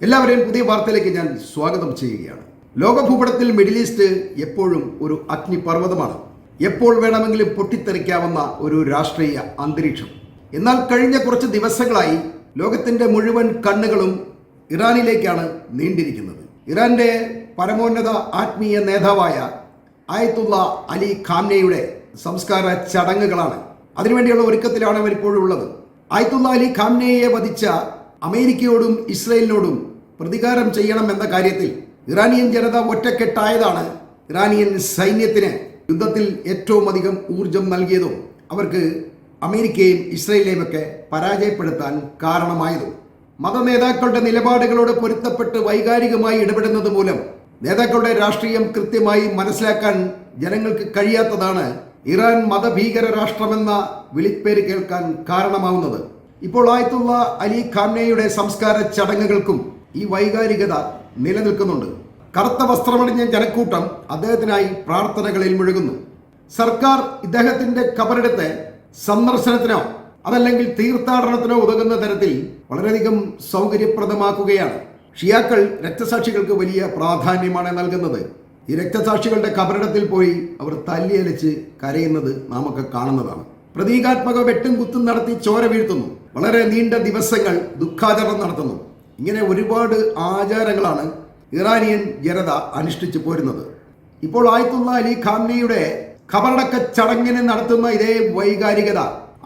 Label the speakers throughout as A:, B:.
A: എല്ലാവരെയും പുതിയ വാർത്തയിലേക്ക് ഞാൻ സ്വാഗതം ചെയ്യുകയാണ്. ലോകഭൂപടത്തിൽ മിഡിൽ ഈസ്റ്റ് എപ്പോഴും ഒരു അഗ്നിപർവ്വതമാണ്. എപ്പോൾ വേണമെങ്കിലും പൊട്ടിത്തെറിക്കാവുന്ന ഒരു രാഷ്ട്രീയ അന്തരീക്ഷം. എന്നാൽ കഴിഞ്ഞ കുറച്ച് ദിവസങ്ങളായി ലോകത്തിന്റെ മുഴുവൻ കണ്ണുകളും ഇറാനിലേക്കാണ് നീണ്ടിരിക്കുന്നത്. ഇറാന്റെ പരമോന്നത ആത്മീയ നേതാവായ ആയത്തുള്ള അലി ഖാംനെയുടെ സംസ്കാര ചടങ്ങുകളാണ്. അതിനുവേണ്ടിയുള്ള ഒരുക്കത്തിലാണ് അവർ ഇപ്പോഴും ഉള്ളത്. ആയത്തുള്ള അലി ഖാംനെയെ വധിച്ച അമേരിക്കയോടും ഇസ്രയേലിനോടും പ്രതികാരം ചെയ്യണമെന്ന കാര്യത്തിൽ ഇറാനിയൻ ജനത ഒറ്റക്കെട്ടായതാണ് ഇറാനിയൻ സൈന്യത്തിന് യുദ്ധത്തിൽ ഏറ്റവും അധികം ഊർജം നൽകിയതും അവർക്ക് അമേരിക്കയും ഇസ്രയേലിനെയും ഒക്കെ പരാജയപ്പെടുത്താൻ കാരണമായതും. മതനേതാക്കളുടെ നിലപാടുകളോട് പൊരുത്തപ്പെട്ട് വൈകാരികമായി ഇടപെടുന്നത് മൂലം നേതാക്കളുടെ രാഷ്ട്രീയം കൃത്യമായി മനസ്സിലാക്കാൻ ജനങ്ങൾക്ക് കഴിയാത്തതാണ് ഇറാൻ മതഭീകര രാഷ്ട്രമെന്ന വിളിപ്പേര് കേൾക്കാൻ കാരണമാവുന്നത്. ഇപ്പോൾ ആയത്തുള്ള അലി ഖാംനെയുടെ സംസ്കാര ചടങ്ങുകൾക്കും ഈ വൈകാരികത നിലനിൽക്കുന്നുണ്ട്. കറുത്ത വസ്ത്രമണിഞ്ഞ ജനക്കൂട്ടം അദ്ദേഹത്തിനായി പ്രാർത്ഥനകളിൽ മുഴുകുന്നു. സർക്കാർ ഇദ്ദേഹത്തിന്റെ ഖബറെടുത്ത് സന്ദർശനത്തിനോ അതല്ലെങ്കിൽ തീർത്ഥാടനത്തിനോ ഉതകുന്ന തരത്തിൽ വളരെയധികം സൗകര്യപ്രദമാക്കുകയാണ്. ഷിയാക്കൾ രക്തസാക്ഷികൾക്ക് വലിയ പ്രാധാന്യമാണ് നൽകുന്നത്. ഈ രക്തസാക്ഷികളുടെ ഖബറിടത്തിൽ പോയി അവർ തല്ലിയലച്ച് കരയുന്നത് നാമൊക്കെ കാണുന്നതാണ്. പ്രതീകാത്മക വെട്ടും കുത്തും നടത്തി ചോര വീഴ്ത്തുന്നു. വളരെ നീണ്ട ദിവസങ്ങൾ ദുഃഖാചരണം നടത്തുന്നു. ഇങ്ങനെ ഒരുപാട് ആചാരങ്ങളാണ് ഇറാനിയൻ ജനത അനുഷ്ഠിച്ചു പോരുന്നത്. ഇപ്പോൾ ആയത്തുള്ള അലി ഖാംനെയുടെ ഖബറടക്ക ചടങ്ങിന് നടത്തുന്ന ഇതേ വൈകാരികത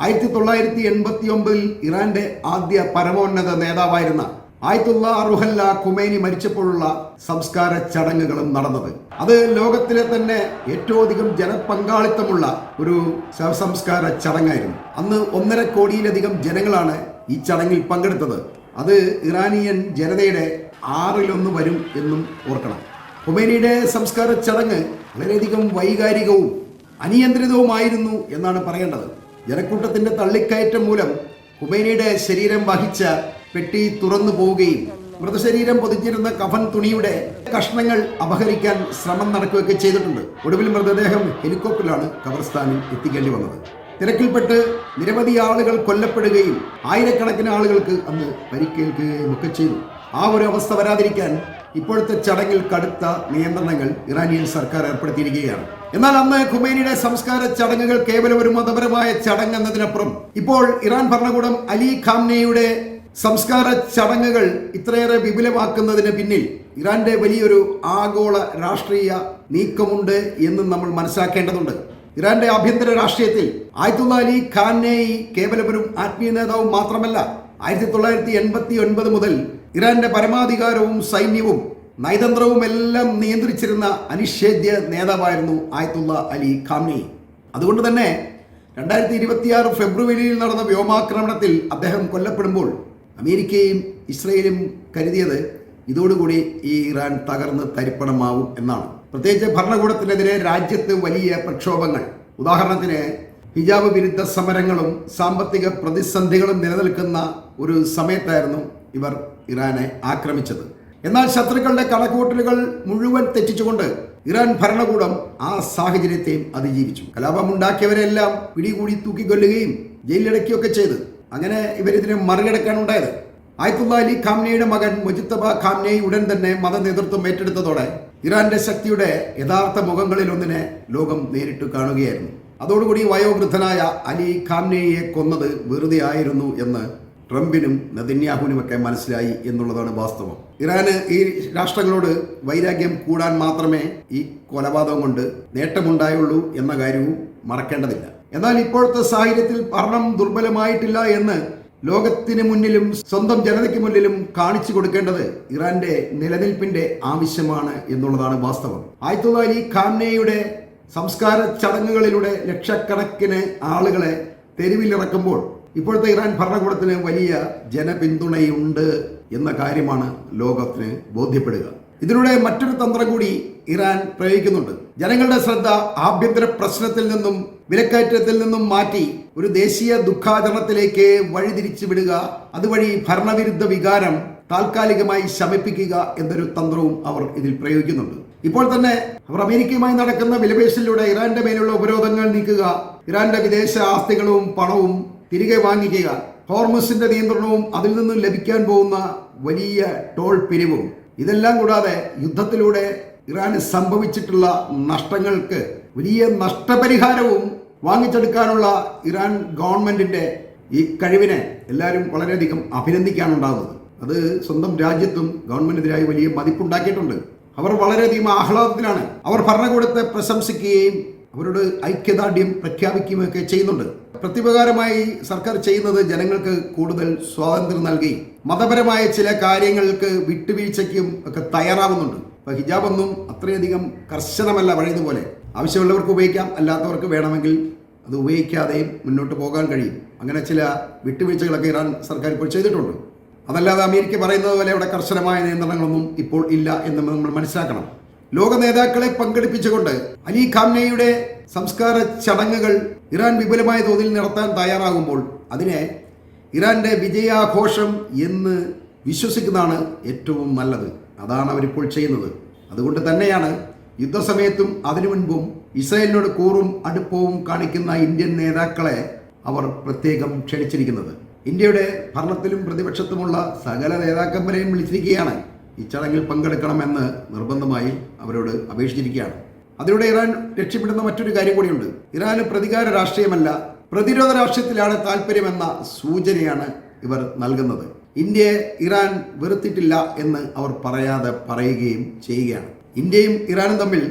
A: 1989 ഇറാന്റെ ആദ്യ പരമോന്നത നേതാവായിരുന്ന ആയത്തുള്ള റുഹല്ല ഖുമൈനി മരിച്ചപ്പോഴുള്ള സംസ്കാര ചടങ്ങുകളും നടന്നത്. അത് ലോകത്തിലെ തന്നെ ഏറ്റവും അധികം ജനപങ്കാളിത്തമുള്ള ഒരു ശവസംസ്കാര ചടങ്ങായിരുന്നു. അന്ന് 1.5 കോടിയിലധികം ജനങ്ങളാണ് ഈ ചടങ്ങിൽ പങ്കെടുത്തത്. അത് ഇറാനിയൻ ജനതയുടെ 1/6 വരും എന്നും ഓർക്കണം. ഖുമൈനിയുടെ സംസ്കാര ചടങ്ങ് വളരെയധികം വൈകാരികവും അനിയന്ത്രിതവുമായിരുന്നു എന്നാണ് പറയേണ്ടത്. ജനക്കൂട്ടത്തിന്റെ തള്ളിക്കയറ്റം മൂലം ഖുമൈനിയുടെ ശരീരം വഹിച്ച പെട്ടി തുറന്നു പോവുകയും മൃതശരീരം പൊതിഞ്ഞിരുന്ന കഫൻ തുണിയുടെ കഷ്ണങ്ങൾ അപഹരിക്കാൻ ശ്രമം നടക്കുകയൊക്കെ ചെയ്തിട്ടുണ്ട്. ഒടുവിൽ മൃതദേഹം ഹെലികോപ്റ്ററിലാണ് ഖബർസ്ഥാനിൽ എത്തിക്കേണ്ടി വന്നത്. തിരക്കിൽപ്പെട്ട് നിരവധി ആളുകൾ കൊല്ലപ്പെടുകയും ആയിരക്കണക്കിന് ആളുകൾക്ക് അന്ന് പരിക്കേൽക്കുകയും ഒക്കെ ചെയ്തു. ആ ഒരു അവസ്ഥ വരാതിരിക്കാൻ ഇപ്പോഴത്തെ ചടങ്ങിൽ കടുത്ത നിയന്ത്രണങ്ങൾ ഇറാനിയൻ സർക്കാർ ഏർപ്പെടുത്തിയിരിക്കുകയാണ്. എന്നാൽ അന്ന് ഖുമൈനിയുടെ സംസ്കാര ചടങ്ങുകൾ കേവലം ഒരു മതപരമായ ചടങ്ങ് എന്നതിനപ്പുറം ഇപ്പോൾ ഇറാൻ ഭരണകൂടം അലി ഖാംനെയുടെ സംസ്കാര ചടങ്ങുകൾ ഇത്രയേറെ വിപുലമാക്കുന്നതിന് പിന്നിൽ ഇറാന്റെ വലിയൊരു ആഗോള രാഷ്ട്രീയ നീക്കമുണ്ട് എന്നും നമ്മൾ മനസ്സിലാക്കേണ്ടതുണ്ട്. ഇറാന്റെ ആഭ്യന്തര രാഷ്ട്രീയത്തിൽ ആയത്തുള്ള അലി ഖാംനെയി കേവലം ഒരു ആത്മീയ നേതാവും മാത്രമല്ല, 1989 മുതൽ ഇറാന്റെ പരമാധികാരവും സൈന്യവും നയതന്ത്രവും എല്ലാം നിയന്ത്രിച്ചിരുന്ന അനിഷേധ്യ നേതാവായിരുന്നു ആയത്തുള്ള അലി ഖാംനെയി. അതുകൊണ്ട് തന്നെ 2026 ഫെബ്രുവരിയിൽ നടന്ന വ്യോമാക്രമണത്തിൽ അദ്ദേഹം കൊല്ലപ്പെടുമ്പോൾ അമേരിക്കയും ഇസ്രയേലും കരുതിയത് ഇതോടുകൂടി ഈ ഇറാൻ തകർന്ന് തരിപ്പണമാവും എന്നാണ്. പ്രത്യേകിച്ച് ഭരണകൂടത്തിനെതിരെ രാജ്യത്ത് വലിയ പ്രക്ഷോഭങ്ങൾ, ഉദാഹരണത്തിന് ഹിജാബ് വിരുദ്ധ സമരങ്ങളും സാമ്പത്തിക പ്രതിസന്ധികളും നിലനിൽക്കുന്ന ഒരു സമയത്തായിരുന്നു ഇവർ ഇറാനെ ആക്രമിച്ചത്. എന്നാൽ ശത്രുക്കളുടെ കണക്കുകൂട്ടലുകൾ മുഴുവൻ തെറ്റിച്ചുകൊണ്ട് ഇറാൻ ഭരണകൂടം ആ സാഹചര്യത്തെയും അതിജീവിച്ചു. കലാപമുണ്ടാക്കിയവരെല്ലാം പിടികൂടി തൂക്കിക്കൊല്ലുകയും ജയിലിലടക്കുകയൊക്കെ ചെയ്തു. അങ്ങനെ ഇവരിതിനെ മറികടക്കാനുണ്ടായത്. ആയത്തുള്ള അലി ഖാംനെയുടെ മകൻ മുജ്തബ ഖാംനെയി ഉടൻ തന്നെ മത നേതൃത്വം ഏറ്റെടുത്തതോടെ ഇറാന്റെ ശക്തിയുടെ യഥാർത്ഥ മുഖങ്ങളിൽ ഒന്നിനെ ലോകം നേരിട്ട് കാണുകയായിരുന്നു. അതോടുകൂടി വയോവൃദ്ധനായ അലി ഖാംനെയെ കൊന്നത് വെറുതെ ആയിരുന്നു എന്ന് ട്രംപിനും നെതന്യാഹുവിനുമൊക്കെ മനസ്സിലായി എന്നുള്ളതാണ് വാസ്തവം. ഇറാന് ഈ രാഷ്ട്രങ്ങളോട് വൈരാഗ്യം കൂടാൻ മാത്രമേ ഈ കൊലപാതകം കൊണ്ട് നേട്ടമുണ്ടായുള്ളൂ എന്ന കാര്യവും മറക്കേണ്ടതില്ല. എന്നാൽ ഇപ്പോഴത്തെ സാഹചര്യത്തിൽ ഭരണം ദുർബലമായിട്ടില്ല എന്ന് ലോകത്തിന് മുന്നിലും സ്വന്തം ജനതയ്ക്ക് മുന്നിലും കാണിച്ചു കൊടുക്കേണ്ടത് ഇറാന്റെ നിലനിൽപ്പിന്റെ ആവശ്യമാണ് എന്നുള്ളതാണ് വാസ്തവം. ആയത്തുള്ള അലി ഖാംനെയുടെ സംസ്കാര ചടങ്ങുകളിലൂടെ ലക്ഷക്കണക്കിന് ആളുകളെ തെരുവിലിറക്കുമ്പോൾ ഇപ്പോഴത്തെ ഇറാൻ ഭരണകൂടത്തിന് വലിയ ജനപിന്തുണയുണ്ട് എന്ന കാര്യമാണ് ലോകത്തിന് ബോധ്യപ്പെടുക. ഇതിലൂടെ മറ്റൊരു തന്ത്രം കൂടി ഇറാൻ പ്രയോഗിക്കുന്നുണ്ട്. ജനങ്ങളുടെ ശ്രദ്ധ ആഭ്യന്തര പ്രശ്നത്തിൽ നിന്നും വിലക്കയറ്റത്തിൽ നിന്നും മാറ്റി ഒരു ദേശീയ ദുഃഖാചരണത്തിലേക്ക് വഴിതിരിച്ചു വിടുക, അതുവഴി ഭരണവിരുദ്ധ വികാരം താൽക്കാലികമായി ശമിപ്പിക്കുക എന്നൊരു തന്ത്രവും അവർ ഇതിൽ പ്രയോഗിക്കുന്നുണ്ട്. ഇപ്പോൾ തന്നെ അവർ അമേരിക്കയുമായി നടക്കുന്ന വിലപേശലിലൂടെ ഇറാന്റെ മേലുള്ള ഉപരോധങ്ങൾ നീക്കുക, ഇറാന്റെ വിദേശ ആസ്തികളും പണവും തിരികെ വാങ്ങിക്കുക, ഹോർമുസിന്റെ നിയന്ത്രണവും അതിൽ നിന്നും ലഭിക്കാൻ പോകുന്ന വലിയ ടോൾ പിരിവും ഇതെല്ലാം കൂടാതെ യുദ്ധത്തിലൂടെ ഇറാന് സംഭവിച്ചിട്ടുള്ള നഷ്ടങ്ങൾക്ക് വലിയ നഷ്ടപരിഹാരവും വാങ്ങിച്ചെടുക്കാനുള്ള ഇറാൻ ഗവൺമെന്റിന്റെ ഈ കഴിവിനെ എല്ലാവരും വളരെയധികം അഭിനന്ദിക്കാനുണ്ടാകുന്നത്. അത് സ്വന്തം രാജ്യത്തും ഗവൺമെന്റിനെതിരായി വലിയ മതിപ്പുണ്ടാക്കിയിട്ടുണ്ട്. അവർ വളരെയധികം ആഹ്ലാദത്തിലാണ്. അവർ ഭരണകൂടത്തെ പ്രശംസിക്കുകയും അവരോട് ഐക്യദാർഢ്യം പ്രഖ്യാപിക്കുകയൊക്കെ ചെയ്യുന്നുണ്ട്. പ്രത്യുപകാരമായി സർക്കാർ ചെയ്യുന്നത് ജനങ്ങൾക്ക് കൂടുതൽ സ്വാതന്ത്ര്യം നൽകി മതപരമായ ചില കാര്യങ്ങൾക്ക് വിട്ടുവീഴ്ചയ്ക്കും ഒക്കെ തയ്യാറാവുന്നുണ്ട്. ഇപ്പൊ ഹിജാബൊന്നും അത്രയധികം കർശനമല്ല പഴയതുപോലെ. ആവശ്യമുള്ളവർക്ക് ഉപയോഗിക്കാം, അല്ലാത്തവർക്ക് വേണമെങ്കിൽ അത് ഉപയോഗിക്കാതെയും മുന്നോട്ട് പോകാൻ കഴിയും. അങ്ങനെ ചില വിട്ടുവീഴ്ചകളൊക്കെ ഇറാൻ സർക്കാർ ഇപ്പോൾ ചെയ്തിട്ടുണ്ട്. അതല്ലാതെ അമേരിക്ക പറയുന്നത് പോലെ അവിടെ കർശനമായ നിയന്ത്രണങ്ങളൊന്നും ഇപ്പോൾ ഇല്ല എന്ന് നമ്മൾ മനസ്സിലാക്കണം. ലോക നേതാക്കളെ പങ്കെടുപ്പിച്ചുകൊണ്ട് അലി ഖാംനെയുടെ സംസ്കാര ചടങ്ങുകൾ ഇറാൻ വിപുലമായ തോതിൽ നടത്താൻ തയ്യാറാകുമ്പോൾ അതിനെ ഇറാന്റെ വിജയാഘോഷം എന്ന് വിശ്വസിക്കുന്നതാണ് ഏറ്റവും നല്ലത്. അതാണ് അവരിപ്പോൾ ചെയ്യുന്നത്. അതുകൊണ്ട് തന്നെയാണ് യുദ്ധസമയത്തും അതിനു മുൻപും ഇസ്രായേലിനോട് കൂറും അടുപ്പവും കാണിക്കുന്ന ഇന്ത്യൻ നേതാക്കളെ അവർ പ്രത്യേകം ക്ഷണിച്ചിരിക്കുന്നത്. ഇന്ത്യയുടെ ഭരണത്തിലും പ്രതിപക്ഷത്തുമുള്ള സകല നേതാക്കന്മാരെയും വിളിച്ചിരിക്കുകയാണ്. ഈ ചടങ്ങിൽ പങ്കെടുക്കണമെന്ന് നിർബന്ധമായി അവരോട് അപേക്ഷിച്ചിരിക്കുകയാണ്. അതിലൂടെ ഇറാൻ രക്ഷപ്പെടുന്ന മറ്റൊരു കാര്യം കൂടിയുണ്ട്. ഇറാന് പ്രതികാര രാഷ്ട്രീയമല്ല, പ്രതിരോധ രാഷ്ട്രീയത്തിലാണ് താല്പര്യമെന്ന സൂചനയാണ് ഇവർ നൽകുന്നത്. ഇന്ത്യയെ ഇറാൻ വെറുത്തിട്ടില്ല എന്ന് അവർ പറയാതെ പറയുകയും ചെയ്യുകയാണ്. ഇന്ത്യയും ഇറാനും തമ്മിൽ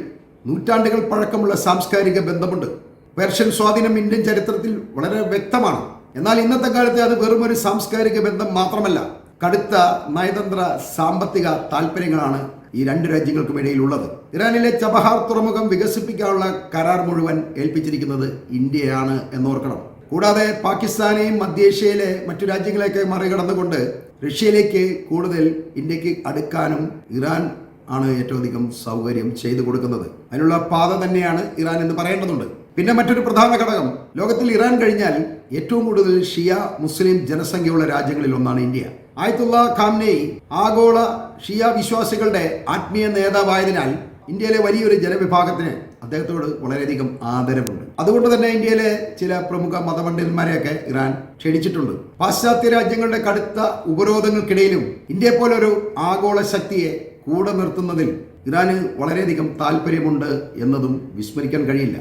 A: നൂറ്റാണ്ടുകൾ പഴക്കമുള്ള സാംസ്കാരിക ബന്ധമുണ്ട്. പേർഷ്യൻ സ്വാധീനം ഇന്ത്യൻ ചരിത്രത്തിൽ വളരെ വ്യക്തമാണ്. എന്നാൽ ഇന്നത്തെ കാലത്ത് അത് വെറും ഒരു സാംസ്കാരിക ബന്ധം മാത്രമല്ല, കടുത്ത നയതന്ത്ര സാമ്പത്തിക താല്പര്യങ്ങളാണ് ഈ രണ്ട് രാജ്യങ്ങൾക്കും ഇടയിലുള്ളത്. ഇറാനിലെ ചബഹാർ തുറമുഖം വികസിപ്പിക്കാനുള്ള കരാർ മുഴുവൻ ഏൽപ്പിച്ചിരിക്കുന്നത് ഇന്ത്യയാണ് എന്നോർക്കണം. കൂടാതെ പാകിസ്ഥാനെയും മധ്യേഷ്യയിലെ മറ്റു രാജ്യങ്ങളെയൊക്കെ മറികടന്നുകൊണ്ട് റഷ്യയിലേക്ക് കൂടുതൽ ഇന്ത്യക്ക് അടുക്കാനും ഇറാൻ ആണ് ഏറ്റവും അധികം സൗകര്യം ചെയ്തു കൊടുക്കുന്നത്. അതിനുള്ള പാത തന്നെയാണ് ഇറാൻ എന്ന് പറയേണ്ടതുണ്ട്. പിന്നെ മറ്റൊരു പ്രധാന ഘടകം, ലോകത്തിൽ ഇറാൻ കഴിഞ്ഞാൽ ഏറ്റവും കൂടുതൽ ഷിയ മുസ്ലിം ജനസംഖ്യയുള്ള രാജ്യങ്ങളിൽ ഒന്നാണ് ഇന്ത്യ. ആയത്തുള്ള ഖാംനെയി ആഗോള ഷിയ വിശ്വാസികളുടെ ആത്മീയ നേതാവായതിനാൽ ഇന്ത്യയിലെ വലിയൊരു ജനവിഭാഗത്തിന് അദ്ദേഹത്തോട് വളരെയധികം ആദരവുണ്ട്. അതുകൊണ്ട് തന്നെ ഇന്ത്യയിലെ ചില പ്രമുഖ മതപണ്ഡിതന്മാരെയൊക്കെ ഇറാൻ ക്ഷണിച്ചിട്ടുണ്ട്. പാശ്ചാത്യ രാജ്യങ്ങളുടെ കടുത്ത ഉപരോധങ്ങൾക്കിടയിലും ഇന്ത്യയെ പോലൊരു ആഗോള ശക്തിയെ കൂടെ നിർത്തുന്നതിൽ ഇറാന് വളരെയധികം താല്പര്യമുണ്ട് എന്നതും വിസ്മരിക്കാൻ കഴിയില്ല.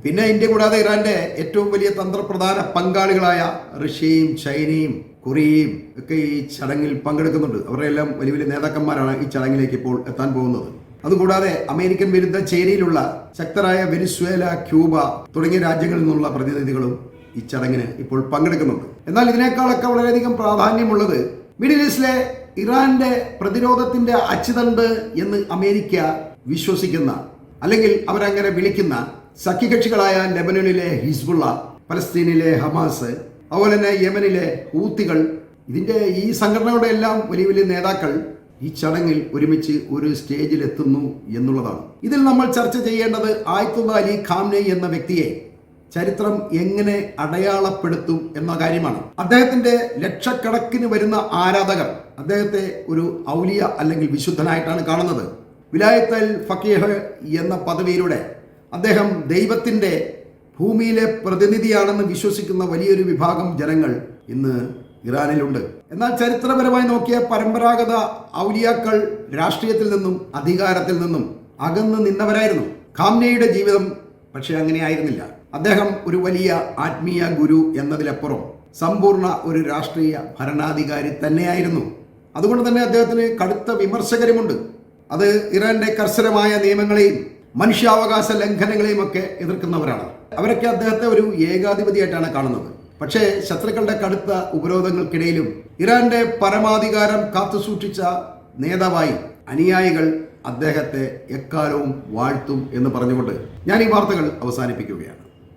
A: പിന്നെ ഇന്ത്യ കൂടാതെ ഇറാന്റെ ഏറ്റവും വലിയ തന്ത്രപ്രധാന പങ്കാളികളായ റഷ്യയും ചൈനയും കൊറിയയും ഒക്കെ ഈ ചടങ്ങിൽ പങ്കെടുക്കുന്നുണ്ട്. അവരുടെ എല്ലാം വലിയ വലിയ നേതാക്കന്മാരാണ് ഈ ചടങ്ങിലേക്ക് ഇപ്പോൾ എത്താൻ പോകുന്നത്. അതുകൂടാതെ അമേരിക്കൻ വിരുദ്ധ ചേരിയിലുള്ള ശക്തരായ വെനിസ്വേല, ക്യൂബ തുടങ്ങിയ രാജ്യങ്ങളിൽ നിന്നുള്ള പ്രതിനിധികളും ഈ ചടങ്ങിന് ഇപ്പോൾ പങ്കെടുക്കുന്നുണ്ട്. എന്നാൽ ഇതിനേക്കാളൊക്കെ വളരെയധികം പ്രാധാന്യമുള്ളത് മിഡിൽ ഈസ്റ്റിലെ ഇറാന്റെ പ്രതിരോധത്തിന്റെ അച്ചുതണ്ട് എന്ന് അമേരിക്ക വിശ്വസിക്കുന്ന, അല്ലെങ്കിൽ അവരങ്ങനെ വിളിക്കുന്ന സഖ്യകക്ഷികളായ ലെബനനിലെ ഹിസ്ബുള്ള, പലസ്തീനിലെ ഹമാസ്, അതുപോലെ തന്നെ യമനിലെ ഹൂത്തികൾ, ഈ സംഘടനകളുടെ എല്ലാം വലിയ വലിയ നേതാക്കൾ ഈ ചടങ്ങിൽ ഒരുമിച്ച് ഒരു സ്റ്റേജിൽ എത്തുന്നു എന്നുള്ളതാണ്. ഇതിൽ നമ്മൾ ചർച്ച ചെയ്യേണ്ടത് ആയത്തുള്ള അലി ഖാംനെയി എന്ന വ്യക്തിയെ ചരിത്രം എങ്ങനെ അടയാളപ്പെടുത്തും എന്ന കാര്യമാണ്. അദ്ദേഹത്തിന്റെ ലക്ഷക്കണക്കിന് വരുന്ന ആരാധകർ അദ്ദേഹത്തെ ഒരു ഔലിയ അല്ലെങ്കിൽ വിശുദ്ധനായിട്ടാണ് കാണുന്നത്. വിലായത്തൽ ഫക്കീഹ് എന്ന പദവിയിലൂടെ അദ്ദേഹം ദൈവത്തിന്റെ ഭൂമിയിലെ പ്രതിനിധിയാണെന്ന് വിശ്വസിക്കുന്ന വലിയൊരു വിഭാഗം ജനങ്ങൾ ഇന്ന് ഇറാനിലുണ്ട്. എന്നാൽ ചരിത്രപരമായി നോക്കിയ പരമ്പരാഗത ഔലിയാക്കൾ രാഷ്ട്രീയത്തിൽ നിന്നും അധികാരത്തിൽ നിന്നും അകന്നു നിന്നവരായിരുന്നു. ഖാംനെയുടെ ജീവിതം പക്ഷേ അങ്ങനെയായിരുന്നില്ല. അദ്ദേഹം ഒരു വലിയ ആത്മീയ ഗുരു എന്നതിലപ്പുറം സമ്പൂർണ്ണ ഒരു രാഷ്ട്രീയ ഭരണാധികാരി തന്നെയായിരുന്നു. അതുകൊണ്ട് തന്നെ അദ്ദേഹത്തിന് കടുത്ത വിമർശകരുമുണ്ട്. അത് ഇറാന്റെ കർശനമായ നിയമങ്ങളെയും മനുഷ്യാവകാശ ലംഘനങ്ങളെയും ഒക്കെ എതിർക്കുന്നവരാണ്. അവരൊക്കെ അദ്ദേഹത്തെ ഒരു ഏകാധിപതിയായിട്ടാണ് കാണുന്നത്. പക്ഷേ ശത്രുക്കളുടെ കടുത്ത ഉപരോധങ്ങൾക്കിടയിലും ഇറാന്റെ പരമാധികാരം കാത്തുസൂക്ഷിച്ച നേതാവായി അനുയായികൾ അദ്ദേഹത്തെ എക്കാലവും വാഴ്ത്തും എന്ന് പറഞ്ഞുകൊണ്ട് ഞാൻ ഈ വാർത്തകൾ അവസാനിപ്പിക്കുകയാണ്.